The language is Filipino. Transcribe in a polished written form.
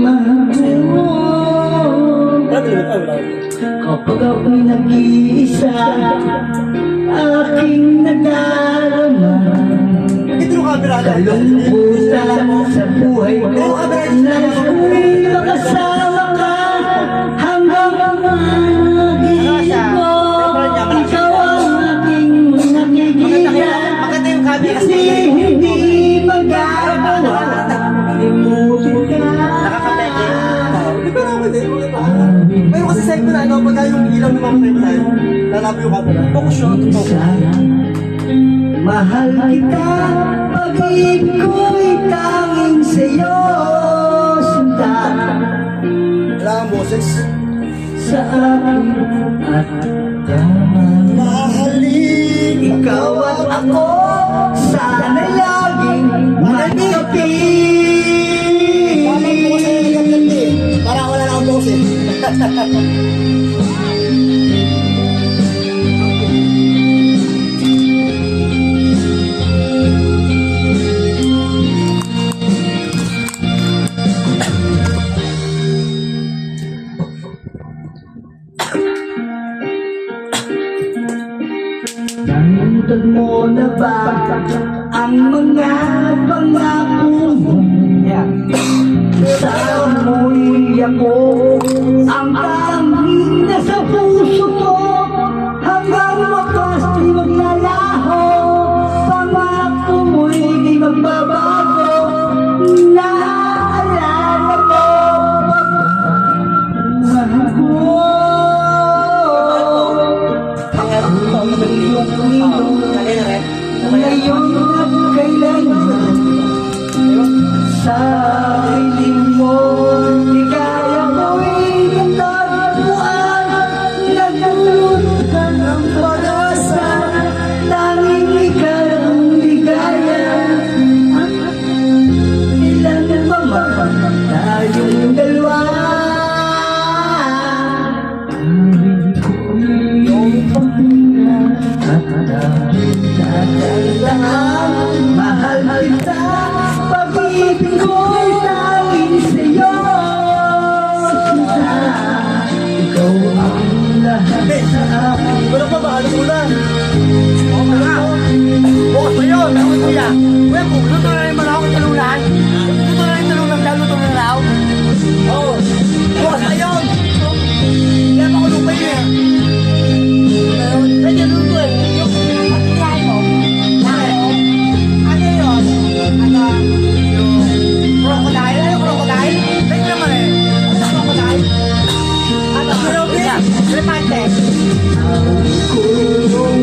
mahal kapag ako'y nag-iisa, aking nadarama kalungkutan sa buhay ko. Nais ko'y makasama ka hanggang mag-iisip ko. Ikaw ang aking nakikita, hindi magagawa limutin ka. Pero kasi sa ito na, ano, pagka yung ilaw na mamatay mo tayo, lalabi yung camera. Focus yun, mahal kita, pag-ibig ko'y tanging sa'yo, sinta. Wala kang boses. Sa akin at tama. Mahalin Ikaw at ako, sana laging magkapit. Parang wala na akong boses. Nangintag mo na ba ang mga pangako mo? Sa amoy ako ang tanging nasa puso ko, hanggang wakas di maglalaho. Pangako mo'y di magbabago. Naalala mo mahal ko ngayon at kailanman sa piling mo. Di kaya ko'y natagpuan, nagulutan ang pag-asa, tanging ikaw ang ligaya. Ilan pa man tayong dalawa, awit ko'y iyong pangalan at tatandaan. Mahal kita, pag-ibig ko'y tanging sa'yo, sinta. Ikaw ang lahat sa akin. Wala pa ba? Ano muna? Oo nga. Bukas pa yun. Ako kuya. Kuya, kung luto na rin man ako ng talunan. Luto na rin talunan daw. Luto na raw. Oo. Bukas pa yun. Kaya pa ko lupa yun eh. Pwede luto eh. Yung pagkiyahin mo. Ano yun? Ano? Yung crocodile? Ano crocodile? Pwede naman eh. Ano crocodile? Ano? Ano? Remate. Awit ko'y